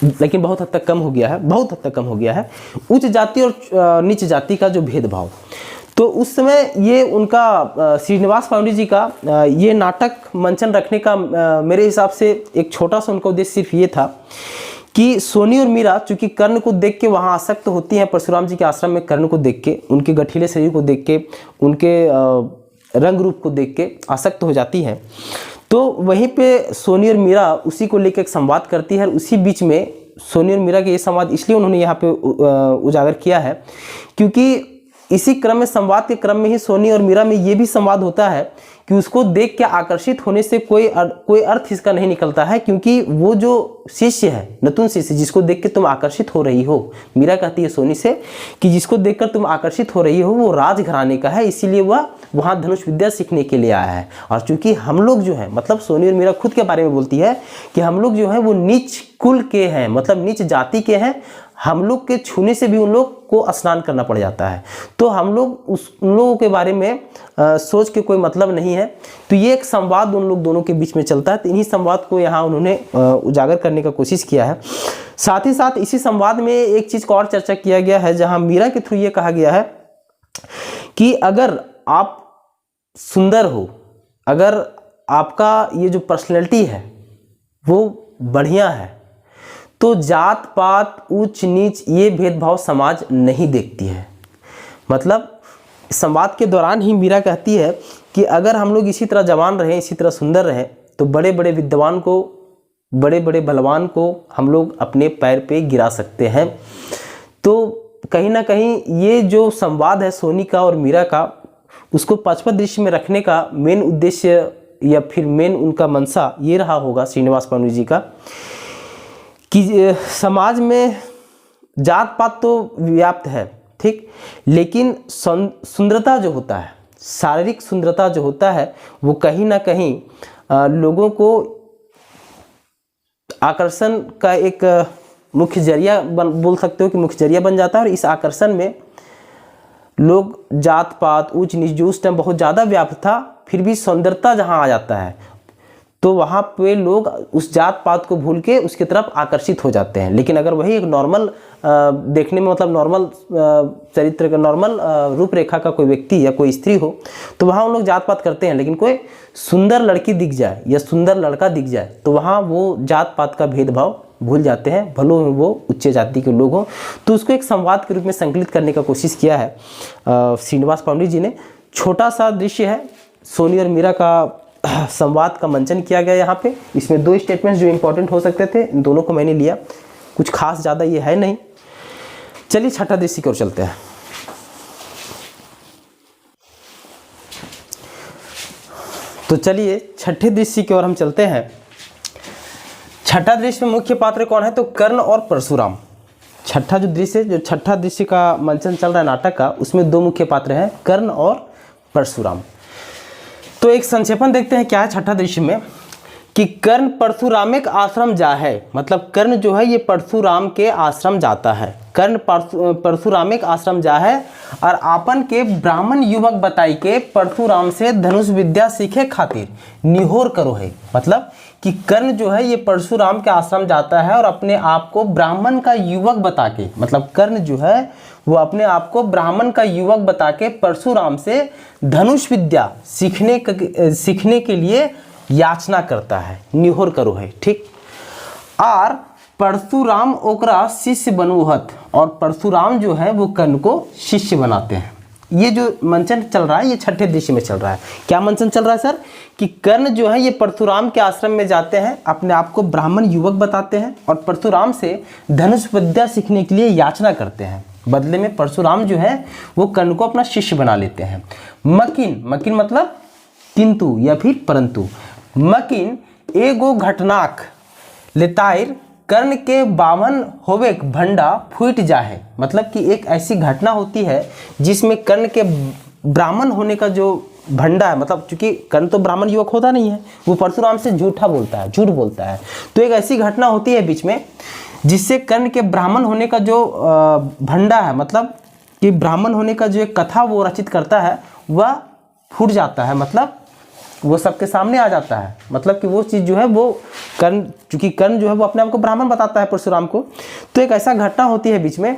Speaker 1: लेकिन बहुत हद तक कम हो गया है, उच्च जाति और नीच जाति का जो भेदभाव। तो उस समय ये उनका श्रीनिवास पानुरी जी का ये नाटक मंचन रखने का मेरे हिसाब से एक छोटा सा उनका उद्देश्य सिर्फ ये था कि सोनी और मीरा चूंकि कर्ण को देख के वहाँ आसक्त होती हैं, परशुराम जी के आश्रम में कर्ण को देख के, उनके गठीले शरीर को देख के, उनके रंग रूप को देख के आसक्त हो जाती हैं। तो वहीं पे सोनी और मीरा उसी को लेकर एक संवाद करती है। उसी बीच में सोनी और मीरा के ये संवाद इसलिए उन्होंने यहाँ पे उजागर किया है क्योंकि इसी क्रम में, संवाद के क्रम में ही सोनी और मीरा में ये भी संवाद होता है कि उसको देख के आकर्षित होने से कोई अर्थ इसका नहीं निकलता है, क्योंकि वो जो शिष्य है, नतुन शिष्य, जिसको देख के तुम आकर्षित हो रही हो, मीरा कहती है सोनी से कि जिसको देखकर तुम आकर्षित हो रही हो वो राजघराने का है, इसीलिए वह वहाँ धनुष विद्या सीखने के लिए आया है। और चूंकि हम लोग जो है, मतलब सोनी और मीरा खुद के बारे में बोलती है कि हम लोग जो है वो नीच कुल के हैं, मतलब नीच जाति के हैं, हम लोग के छूने से भी उन लोग को स्नान करना पड़ जाता है, तो हम लोग उन लोगों के बारे में सोच के कोई मतलब नहीं है। तो ये एक संवाद उन लोग दोनों के बीच में चलता है। तो इन्हीं संवाद को यहाँ उन्होंने उजागर करने का कोशिश किया है। साथ ही साथ इसी संवाद में एक चीज़ को और चर्चा किया गया है, जहाँ मीरा के थ्रू ये कहा गया है कि अगर आप सुंदर हो, अगर आपका ये जो पर्सनैलिटी है वो बढ़िया है, तो जात पात, ऊंच नीच, ये भेदभाव समाज नहीं देखती है। मतलब संवाद के दौरान ही मीरा कहती है कि अगर हम लोग इसी तरह जवान रहें, इसी तरह सुंदर रहें, तो बड़े बड़े विद्वान को, बड़े बड़े बलवान को हम लोग अपने पैर पे गिरा सकते हैं। तो कहीं ना कहीं ये जो संवाद है सोनी का और मीरा का, उसको पचपन दृश्य में रखने का मेन उद्देश्य या फिर मेन उनका मंशा ये रहा होगा श्रीनिवास पांडु जी का कि समाज में जात पात तो व्याप्त है, ठीक, लेकिन सुंदरता जो होता है, शारीरिक सुंदरता जो होता है, वो कहीं ना कहीं लोगों को आकर्षण का एक मुख्य जरिया बोल सकते हो कि मुख्य जरिया बन जाता है। और इस आकर्षण में लोग जात पात, ऊंच नीच जो उस टाइम बहुत ज़्यादा व्याप्त था, फिर भी सुंदरता जहाँ आ जाता है तो वहाँ पे लोग उस जात पात को भूल के उसकी तरफ आकर्षित हो जाते हैं। लेकिन अगर वही एक नॉर्मल देखने में, मतलब नॉर्मल चरित्र का, नॉर्मल रूपरेखा का कोई व्यक्ति या कोई स्त्री हो, तो वहाँ उन लोग जात पात करते हैं। लेकिन कोई सुंदर लड़की दिख जाए या सुंदर लड़का दिख जाए तो वहाँ वो जात पात का भेदभाव भूल जाते हैं, भले वो उच्च जाति के लोग हों। तो उसको एक संवाद के रूप में संकलित करने का कोशिश किया है श्रीनिवास पांडु जी ने। छोटा सा दृश्य है, सोनी और मीरा का संवाद का मंचन किया गया यहाँ पे। इसमें दो स्टेटमेंट्स जो इंपॉर्टेंट हो सकते थे, इन दोनों को मैंने लिया, कुछ खास ज़्यादा ये है नहीं। चलिए छठा दृश्य की ओर चलते हैं। तो चलिए छठे दृश्य की ओर हम चलते हैं। छठा दृश्य में मुख्य पात्र कौन है? तो कर्ण और परशुराम। छठा जो दृश्य, जो छठा दृश्य का मंचन चल रहा है नाटक का, उसमें दो मुख्य पात्र हैं, कर्ण और परशुराम। तो एक संक्षेपण देखते हैं क्या है छठा दृश्य में कि कर्ण परशुरामिक आश्रम जा है, मतलब कर्ण जो है ये परशुराम के आश्रम जाता है। कर्ण परशुरामिक आश्रम जा है और आपन के ब्राह्मण युवक बताई के परशुराम से धनुष विद्या सीखे खातिर निहोर करो है। मतलब कि कर्ण जो है ये परशुराम के आश्रम जाता है और अपने आप को ब्राह्मण का युवक बता के, मतलब कर्ण जो है वो अपने आप को ब्राह्मण का युवक बता के परशुराम से धनुष विद्या सीखने के लिए याचना करता है, निहोर करो है, ठीक। और परशुराम ओकरा शिष्य बनोहत, और परशुराम जो है वो कर्ण को शिष्य बनाते हैं। ये जो मंचन चल रहा है ये छठे दृश्य में चल रहा है। क्या मंचन चल रहा है सर? कि कर्ण जो है ये परशुराम के आश्रम में जाते हैं, अपने आप को ब्राह्मण युवक बताते हैं और परशुराम से धनुष विद्या सीखने के लिए याचना करते हैं। बदले में परशुराम जो है वो कर्ण को अपना शिष्य बना लेते हैं। मकिन, मकिन मतलब किंतु या फिर परंतु, मकिन एगो घटनाक लेताइर कर्ण के बावन होवे भंडा फूट जाए। मतलब कि एक ऐसी घटना होती है जिसमें कर्ण के ब्राह्मण होने का जो भंडा है, मतलब चूंकि कर्ण तो ब्राह्मण युवक होता नहीं है, वो परशुराम से झूठ बोलता है। तो एक ऐसी घटना होती है बीच में जिससे कर्ण के ब्राह्मण होने का जो भंडा है, मतलब कि ब्राह्मण होने का जो एक कथा वो रचित करता है वह फूट जाता है, मतलब वो सबके सामने आ जाता है। मतलब कि वो चीज़ जो है वो कर्ण, चूंकि कर्ण जो है वो अपने आप को ब्राह्मण बताता है परशुराम को, तो एक ऐसा घटना होती है बीच में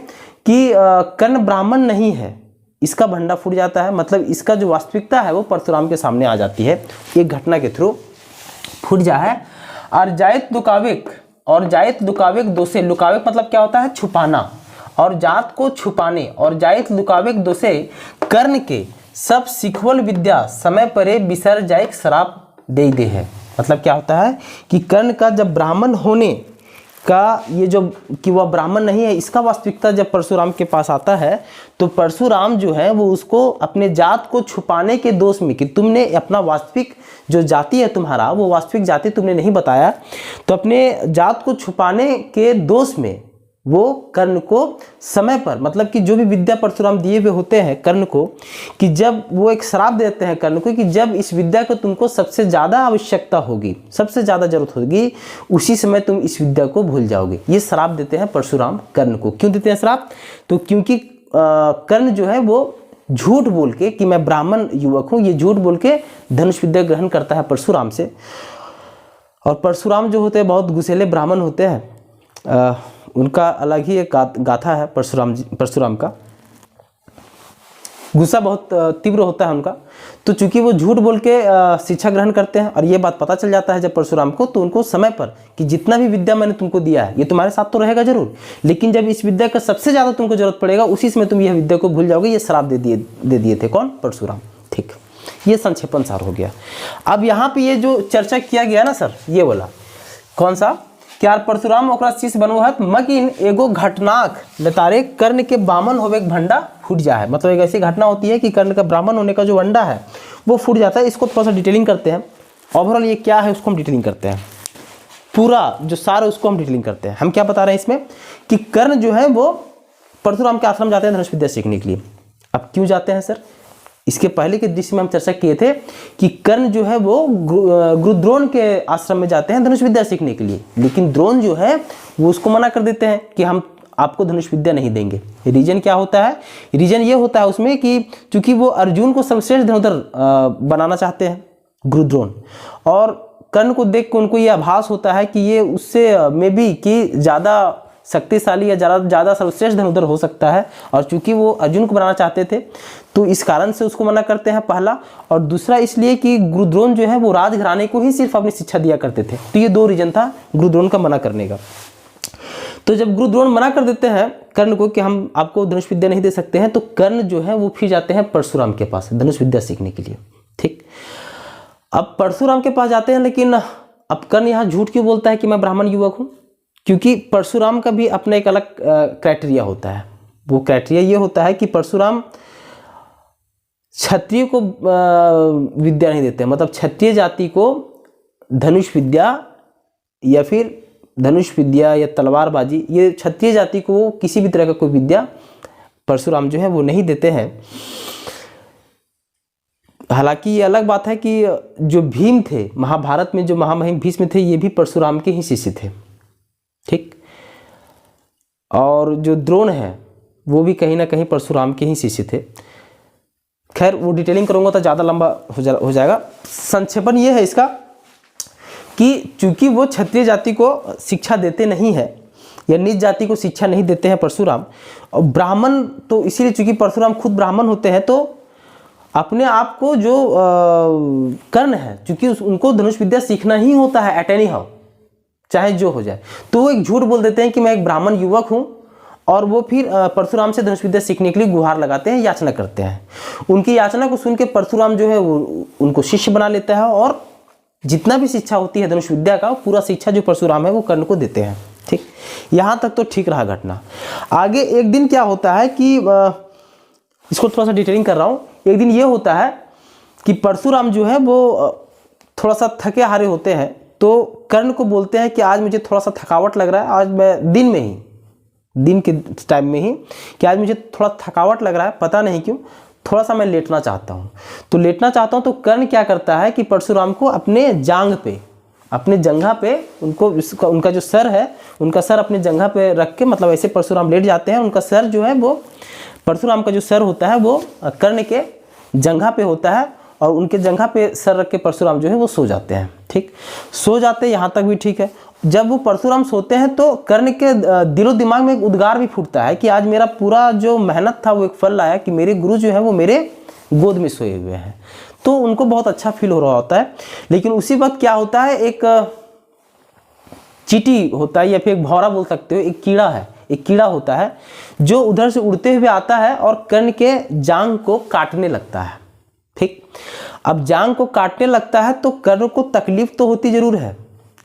Speaker 1: कि कर्ण ब्राह्मण नहीं है, इसका भंडा फूट जाता है। मतलब इसका जो वास्तविकता है वो परशुराम के सामने आ जाती है, एक घटना के थ्रू फूट जा है। और जायत दुकाविक और जायत लुकावेक दोषे, लुकावेक मतलब क्या होता है, छुपाना, और जात को छुपाने, और जायत लुकावेक दोषे कर्ण के सब सिखवल विद्या समय परे बिसर जायक श्राप दे दे है। मतलब क्या होता है कि कर्ण का जब ब्राह्मण होने का ये जो कि वह ब्राह्मण नहीं है, इसका वास्तविकता जब परशुराम के पास आता है तो परशुराम जो है वो उसको अपने जात को छुपाने के दोष में, कि तुमने अपना वास्तविक जो जाति है तुम्हारा, वो वास्तविक जाति तुमने नहीं बताया, तो अपने जात को छुपाने के दोष में वो कर्ण को समय पर, मतलब कि जो भी विद्या परशुराम दिए हुए होते हैं कर्ण को, कि जब वो एक श्राप देते हैं कर्ण को कि जब इस विद्या को तुमको सबसे ज़्यादा आवश्यकता होगी, सबसे ज़्यादा जरूरत होगी, उसी समय तुम इस विद्या को भूल जाओगे। ये श्राप देते हैं परशुराम कर्ण को। क्यों देते हैं श्राप? तो क्योंकि कर्ण जो है वो झूठ बोल के कि मैं ब्राह्मण युवक हूँ, ये झूठ बोल के धनुष विद्या ग्रहण करता है परशुराम से। और परशुराम जो होते हैं बहुत गुस्सेले ब्राह्मण होते हैं, उनका अलग ही एक गाथा है परशुराम का, गुस्सा बहुत तीव्र होता है उनका। तो चूंकि वो झूठ बोल के शिक्षा ग्रहण करते हैं और ये बात पता चल जाता है जब परशुराम को, तो उनको समय पर कि जितना भी विद्या मैंने तुमको दिया है ये तुम्हारे साथ तो रहेगा जरूर, लेकिन जब इस विद्या का सबसे ज़्यादा तुमको जरूरत पड़ेगा उसी समय तुम यह विद्या को भूल जाओगे। ये श्राप दे दिए थे कौन? परशुराम। ठीक, ये संक्षेपण सार हो गया। अब यहाँ पे ये जो चर्चा किया गया ना सर, ये वाला कौन सा, क्या परशुराम ओकरा शिष्य बनोहत मकिन एगो घटनाक लतारे कर्ण के बामन होवे भंडा फूट जाए। मतलब एक ऐसी घटना होती है कि कर्ण का ब्राह्मण होने का जो अंडा है वो फूट जाता है। इसको थोड़ा सा डिटेलिंग करते हैं, ओवरऑल ये क्या है उसको हम डिटेलिंग करते हैं, पूरा जो सार है उसको हम डिटेलिंग करते हैं। हम क्या बता रहे हैं इसमें कि कर्ण जो है वो परशुराम के आश्रम जाते हैं धनुष विद्या सीखने के लिए। अब क्यों जाते हैं सर? इसके पहले के दृश्य में हम चर्चा किए थे कि कर्ण जो है वो गुरु द्रोण के आश्रम में जाते हैं धनुष विद्या सीखने के लिए, लेकिन द्रोण जो है वो उसको मना कर देते हैं कि हम आपको धनुष विद्या नहीं देंगे। रीजन क्या होता है? रीजन ये होता है उसमें कि चूंकि वो अर्जुन को सर्वश्रेष्ठ धनुधर बनाना चाहते हैं गुरु द्रोण, और कर्ण को देख के उनको ये आभास होता है कि ये उससे मे बी कि ज़्यादा शक्तिशाली या ज़्यादा सर्वश्रेष्ठ धनुधर हो सकता है, और चूंकि वो अर्जुन को बनाना चाहते थे तो इस कारण से उसको मना करते हैं, पहला। और दूसरा इसलिए कि गुरुद्रोण जो है वो राजघराने को ही सिर्फ अपनी शिक्षा दिया करते थे। तो ये दो रीजन था गुरुद्रोण का मना करने का। तो जब गुरुद्रोण मना कर देते हैं कर्ण को कि हम आपको धनुष विद्या नहीं दे सकते हैं, तो कर्ण जो है वो फिर जाते हैं परशुराम के पास धनुष विद्या सीखने के लिए। ठीक, अब परशुराम के पास जाते हैं, लेकिन अब कर्ण यहाँ झूठ क्यों बोलता है कि मैं ब्राह्मण युवक हूँ? क्योंकि परशुराम का भी अपना एक अलग क्राइटेरिया होता है। वो क्राइटेरिया ये होता है कि परशुराम क्षत्रिय को विद्या नहीं देते, मतलब क्षत्रिय जाति को धनुष विद्या या फिर धनुष विद्या या तलवारबाजी, ये क्षत्रिय जाति को किसी भी तरह का कोई विद्या परशुराम जो है वो नहीं देते हैं। हालांकि ये अलग बात है कि जो भीम थे महाभारत में, जो महामहिम भीष्म थे, ये भी परशुराम के ही शिष्य थे। ठीक, और जो द्रोण है वो भी कहीं ना कहीं परशुराम के ही शिष्य थे। खैर वो डिटेलिंग करूंगा तो ज़्यादा लंबा हो जाएगा। संक्षेपण ये है इसका कि चूंकि वो क्षत्रिय जाति को शिक्षा देते नहीं है या नीच जाति को शिक्षा नहीं देते हैं परशुराम, और ब्राह्मण तो इसीलिए चूंकि परशुराम खुद ब्राह्मण होते हैं, तो अपने आप को जो कर्ण है चूंकि उनको धनुष विद्या सीखना ही होता है एट एनी हाउ, चाहे जो हो जाए, तो वो एक झूठ बोल देते हैं कि मैं एक ब्राह्मण युवक हूँ, और वो फिर परशुराम से धनुष विद्या सीखने के लिए गुहार लगाते हैं, याचना करते हैं। उनकी याचना को सुन के परशुराम जो है वो उनको शिष्य बना लेता है, और जितना भी शिक्षा होती है धनुष विद्या का पूरा शिक्षा जो परशुराम है वो कर्ण को देते हैं। ठीक, यहाँ तक तो ठीक रहा घटना। आगे एक दिन क्या होता है कि इसको थोड़ा सा डिटेलिंग कर रहा हूँ। एक दिन ये होता है कि परशुराम जो है वो थोड़ा सा थके हारे होते हैं, तो कर्ण को बोलते हैं कि आज मुझे थोड़ा सा थकावट लग रहा है, आज मैं दिन के टाइम में ही कि आज मुझे थोड़ा थकावट लग रहा है, पता नहीं क्यों, थोड़ा सा मैं लेटना चाहता हूँ। तो लेटना चाहता हूँ तो कर्ण क्या करता है कि परशुराम को अपने जांघ पे, अपने जंघा पे उनका जो सर है, उनका सर अपने जंघा पे रख के, मतलब ऐसे परशुराम लेट जाते हैं, उनका सर जो है वो परशुराम का जो सर होता है वो कर्ण के जंघा पे होता है, और उनके जंघा पे सर रख के परशुराम जो है वो सो जाते हैं। ठीक, सो जाते हैं, यहाँ तक भी ठीक है। जब वो परशुराम सोते हैं तो कर्ण के दिलो दिमाग में एक उद्गार भी फूटता है कि आज मेरा पूरा जो मेहनत था वो एक फल लाया कि मेरे गुरु जो है वो मेरे गोद में सोए हुए हैं। तो उनको बहुत अच्छा फील हो रहा होता है। लेकिन उसी वक्त क्या होता है, एक चींटी होता है या फिर एक भौरा बोल सकते हो, एक कीड़ा है, एक कीड़ा होता है जो उधर से उड़ते हुए आता है और कर्ण के जांग को काटने लगता है। ठीक, अब जांग को काटने लगता है तो कर्ण को तकलीफ तो होती जरूर है,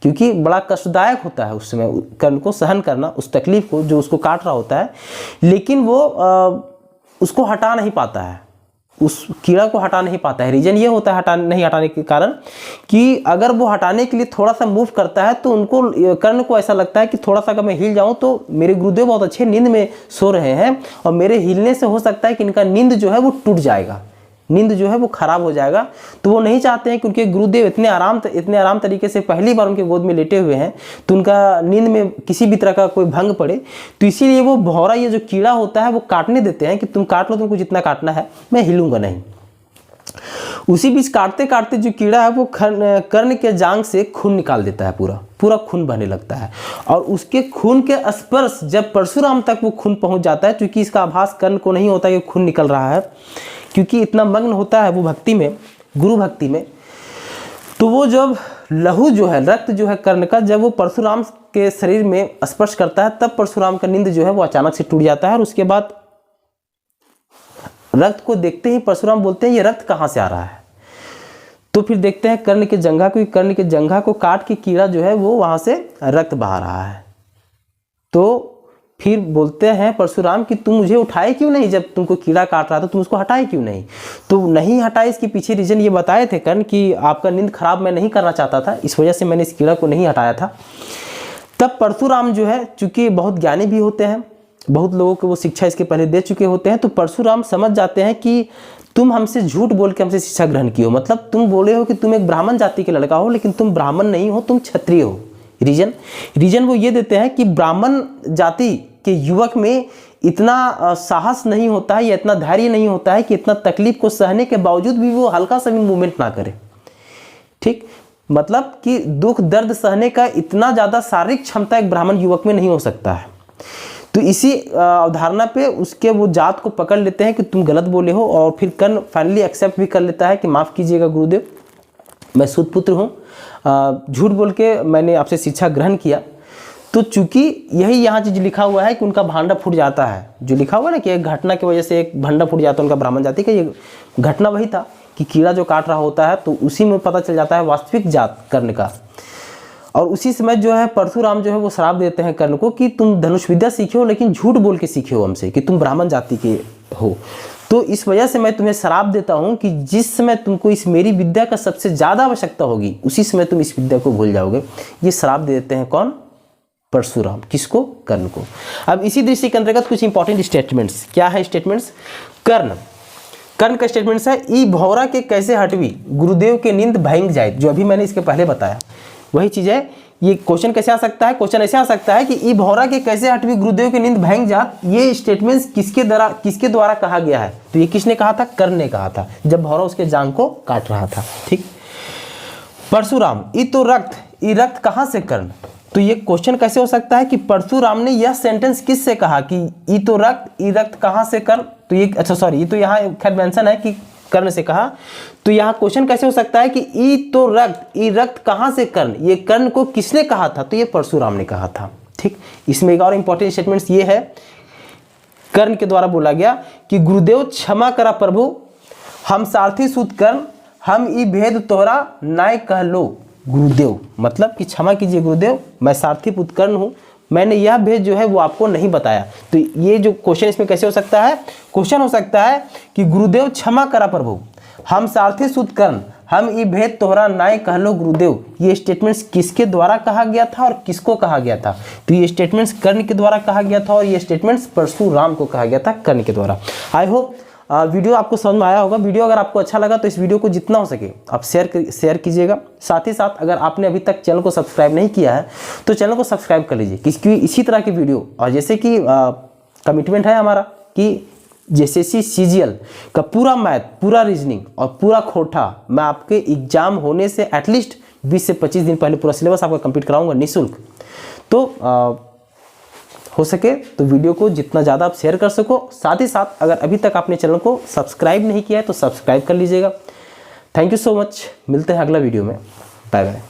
Speaker 1: क्योंकि बड़ा कष्टदायक होता है उस समय कर्ण को सहन करना उस तकलीफ को जो उसको काट रहा होता है, लेकिन वो उसको हटा नहीं पाता है, उस कीड़ा को हटा नहीं पाता है। रीजन ये होता है नहीं हटाने के कारण कि अगर वो हटाने के लिए थोड़ा सा मूव करता है तो उनको कर्ण को ऐसा लगता है कि थोड़ा सा अगर मैं हिल जाऊं तो मेरे गुरुदेव बहुत अच्छे नींद में सो रहे हैं और मेरे हिलने से हो सकता है कि इनका नींद जो है वो टूट जाएगा, नींद जो है वो खराब हो जाएगा। तो वो नहीं चाहते हैं कि उनके गुरुदेव इतने आराम तरीके से पहली बार उनके गोद में लेटे हुए हैं तो उनका नींद में किसी भी तरह का कोई भंग पड़े, तो इसीलिए वो भौरा ये जो कीड़ा होता है वो काटने देते हैं कि तुम काट लो, तुमको जितना काटना है, मैं हिलूंगा नहीं। उसी बीच काटते काटते जो कीड़ा है वो कर्ण के जांग से खून निकाल देता है, पूरा खून बहने लगता है और उसके खून के स्पर्श जब परशुराम तक वो खून पहुंच जाता है, क्योंकि इसका आभास कर्ण को नहीं होता कि खून निकल रहा है, क्योंकि इतना मग्न होता है वो भक्ति में, गुरु भक्ति में। तो वो जब लहू जो है, रक्त जो है कर्ण का, जब वो परशुराम के शरीर में स्पर्श करता है तब परशुराम का नींद जो है वो अचानक से टूट जाता है और उसके बाद रक्त को देखते ही परशुराम बोलते हैं ये रक्त कहाँ से आ रहा है। तो फिर देखते हैं कर्ण के जंघा को, कर्ण के जंघा को काट के कीड़ा जो है वो वहां से रक्त बहा रहा है। तो फिर बोलते हैं परशुराम कि तुम मुझे उठाए क्यों नहीं, जब तुमको कीड़ा काट रहा था तुम उसको हटाए क्यों नहीं। तो नहीं हटाए, इसके पीछे रीजन ये बताए थे कर्ण कि आपका नींद खराब मैं नहीं करना चाहता था, इस वजह से मैंने इस कीड़ा को नहीं हटाया था। तब परशुराम जो है चूंकि बहुत ज्ञानी भी होते हैं, बहुत लोगों को वो शिक्षा इसके पहले दे चुके होते हैं, तो परशुराम समझ जाते हैं कि तुम हमसे झूठ बोल के हमसे शिक्षा ग्रहण की हो, मतलब तुम बोले हो कि तुम एक ब्राह्मण जाति के लड़का हो, लेकिन तुम ब्राह्मण नहीं हो, तुम क्षत्रिय हो। रीजन वो ये देते हैं कि ब्राह्मण जाति के युवक में इतना साहस नहीं होता है या इतना धैर्य नहीं होता है कि इतना तकलीफ को सहने के बावजूद भी वो हल्का सा भी मूवमेंट ना करे। ठीक, मतलब कि दुख दर्द सहने का इतना ज्यादा शारीरिक क्षमता एक ब्राह्मण युवक में नहीं हो सकता है। तो इसी अवधारणा पे उसके वो जात को पकड़ लेते हैं कि तुम गलत बोले हो, और फिर कर्ण फाइनली एक्सेप्ट भी कर लेता है कि माफ़ कीजिएगा गुरुदेव, मैं सूत पुत्र हूँ, झूठ बोल के मैंने आपसे शिक्षा ग्रहण किया। तो चूंकि यही यहाँ चीज लिखा हुआ है कि उनका भांडा फूट जाता है, जो लिखा हुआ है ना कि एक घटना की वजह से एक भांडा फूट जाता है उनका ब्राह्मण जाति का, ये घटना वही था कि कीड़ा जो काट रहा होता है, तो उसी में पता चल जाता है वास्तविक जात कर्ण का। और उसी समय जो है परशुराम जो है वो श्राप देते हैं कर्ण को कि तुम धनुष विद्या सीखे हो लेकिन झूठ बोल के सीखे हो हमसे कि तुम ब्राह्मण जाति के हो, तो इस वजह से मैं तुम्हें श्राप देता हूं कि जिस समय तुमको इस मेरी विद्या का सबसे ज्यादा आवश्यकता होगी उसी समय तुम इस विद्या को भूल जाओगे। ये श्राप दे देते हैं कौन? परशुराम। किसको? कर्ण को। अब इसी दृष्टि के अंतर्गत कुछ इंपॉर्टेंट स्टेटमेंट्स, क्या है स्टेटमेंट्स? कर्ण का स्टेटमेंट्स है, ई भौरा के कैसे हटवी गुरुदेव के नींद भंग जाए, जो अभी मैंने इसके पहले बताया वही चीज है। ये क्वेश्चन कैसे आ सकता है? क्वेश्चन ऐसे आ सकता है कि ई भौरा के कैसे हटवी गुरुदेव की नींद भंग जात, ये स्टेटमेंट्स किसके द्वारा कहा गया है? तो ये किसने कहा था? कर्ण ने कहा था, जब भौरा उसके जांग को काट रहा था। ठीक, परशुराम ई तो रक्त, ई रक्त कहां से? कर्ण। तो ये क्वेश्चन कैसे हो सकता है कि परशुराम ने यह सेंटेंस किससे कहा कि ई तो रक्त, ई रक्त कहां से? कर्ण। तो ये अच्छा सॉरी, ये तो यहाँ खैर मेंशन है कि कर्ण से कहा, तो यहाँ क्वेश्चन कैसे हो सकता है कि ई तो रक्त, ई रक्त कहां से? कर्ण। ये कर्ण को किसने कहा था? तो ये परशुराम ने कहा था। ठीक, इसमें एक और इंपॉर्टेंट स्टेटमेंट ये है, कर्ण के द्वारा बोला गया कि गुरुदेव क्षमा करा प्रभु, हम सारथी सूत कर्ण, हम ई भेद तोहरा नाय कह लो गुरुदेव, मतलब कि क्षमा कीजिए गुरुदेव, मैं सारथी पुत्र कर्ण हूं, मैंने यह भेद जो है वो आपको नहीं बताया। तो ये जो क्वेश्चन इसमें कैसे हो सकता है? क्वेश्चन हो सकता है कि गुरुदेव क्षमा करा प्रभु, हम सारथी सूत कर्ण, हम ई भेद तोहरा नाय कह लो गुरुदेव। ये स्टेटमेंट्स किसके द्वारा कहा गया था और किसको कहा गया था? तो ये स्टेटमेंट्स कर्ण के द्वारा कहा गया था और ये स्टेटमेंट्स परशुराम को कहा गया था कर्ण के द्वारा। आई होप वीडियो आपको समझ में आया होगा। वीडियो अगर आपको अच्छा लगा तो इस वीडियो को जितना हो सके आप शेयर कीजिएगा। साथ ही साथ अगर आपने अभी तक चैनल को सब्सक्राइब नहीं किया है तो चैनल को सब्सक्राइब कर लीजिए, क्योंकि इसी तरह की वीडियो, और जैसे कि कमिटमेंट है हमारा कि JSSC CGL का पूरा मैथ, पूरा रीजनिंग और पूरा खोटा मैं आपके एग्जाम होने से एटलीस्ट 20 से 25 दिन पहले पूरा सिलेबस आपका कंप्लीट कराऊंगा निःशुल्क। तो हो सके तो वीडियो को जितना ज़्यादा आप शेयर कर सको। साथ ही साथ अगर अभी तक आपने चैनल को सब्सक्राइब नहीं किया है तो सब्सक्राइब कर लीजिएगा। थैंक यू सो मच, मिलते हैं अगला वीडियो में। Bye bye.